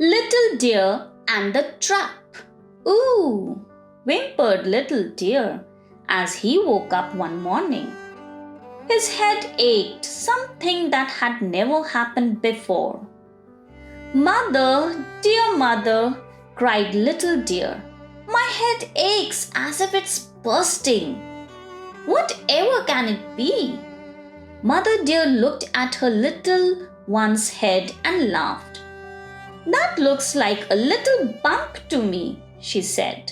Little Deer and the Trap. Ooh, whimpered Little Deer as he woke up one morning. His head ached, something that had never happened before. Mother, dear mother, cried Little Deer, my head aches as if it's bursting. Whatever can it be? Mother Deer looked at her little one's head and laughed. That looks like a little bump to me, she said.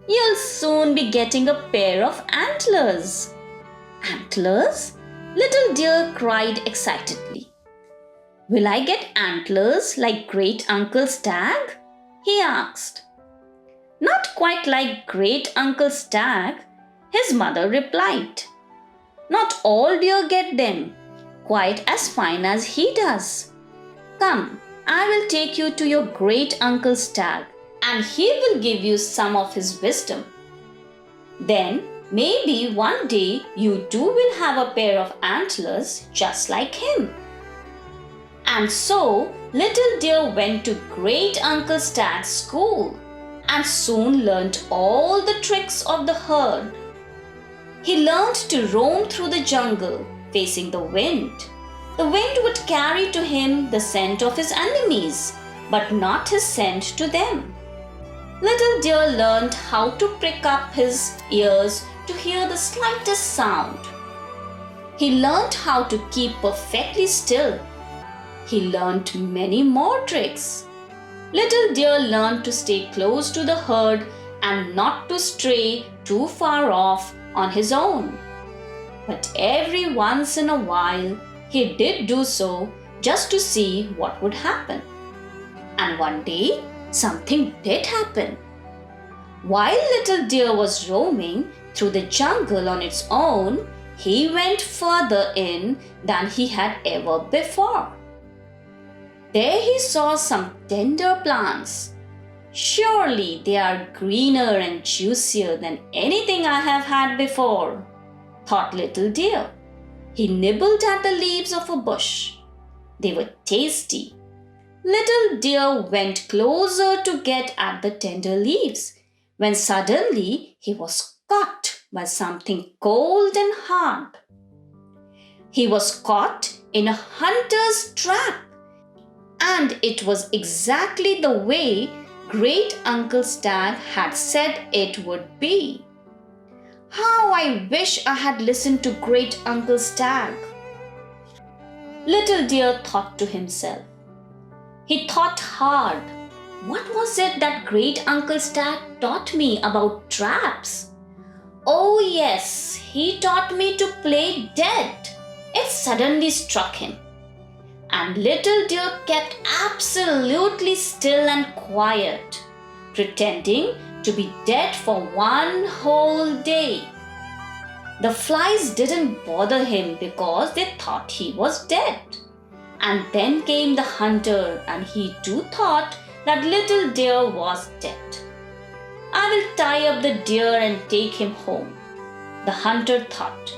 You'll soon be getting a pair of antlers. Antlers? Little Deer cried excitedly. Will I get antlers like Great Uncle Stag? He asked. Not quite like Great Uncle Stag, his mother replied. Not all deer get them, quite as fine as he does. Come, I will take you to your Great Uncle Stag, and he will give you some of his wisdom. Then, maybe one day you too will have a pair of antlers just like him. And so, Little Deer went to Great Uncle Stag's school and soon learnt all the tricks of the herd. He learned to roam through the jungle, facing the wind. The wind would carry to him the scent of his enemies, but not his scent to them. Little Deer learned how to prick up his ears to hear the slightest sound. He learned how to keep perfectly still. He learned many more tricks. Little Deer learned to stay close to the herd and not to stray too far off on his own. But every once in a while, he did do so just to see what would happen. And one day, something did happen. While Little Deer was roaming through the jungle on its own, he went further in than he had ever before. There he saw some tender plants. Surely they are greener and juicier than anything I have had before, thought Little Deer. He nibbled at the leaves of a bush. They were tasty. Little Deer went closer to get at the tender leaves, when suddenly he was caught by something cold and hard. He was caught in a hunter's trap, and it was exactly the way Great Uncle Stag had said it would be. How I wish I had listened to Great Uncle Stag. Little Deer thought to himself. He thought hard. What was it that Great Uncle Stag taught me about traps? Oh yes, he taught me to play dead. It suddenly struck him. And Little Deer kept absolutely still and quiet, pretending to be dead for one whole day. The flies didn't bother him because they thought he was dead. And then came the hunter, and he too thought that Little Deer was dead. I will tie up the deer and take him home, the hunter thought.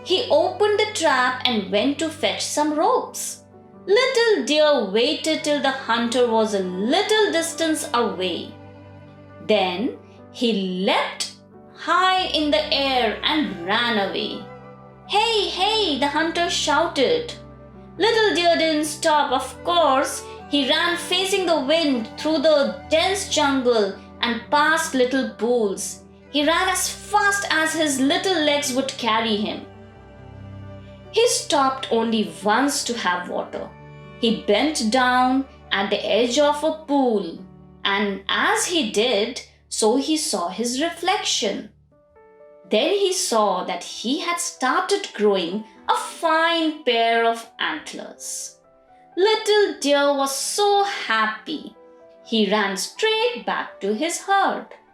He opened the trap and went to fetch some ropes. Little Deer waited till the hunter was a little distance away. Then he leapt high in the air and ran away. Hey, hey, the hunter shouted. Little Deer didn't stop, of course. He ran facing the wind through the dense jungle and past little pools. He ran as fast as his little legs would carry him. He stopped only once to have water. He bent down at the edge of a pool, and as he did, so he saw his reflection. Then he saw that he had started growing a fine pair of antlers. Little Deer was so happy. He ran straight back to his herd.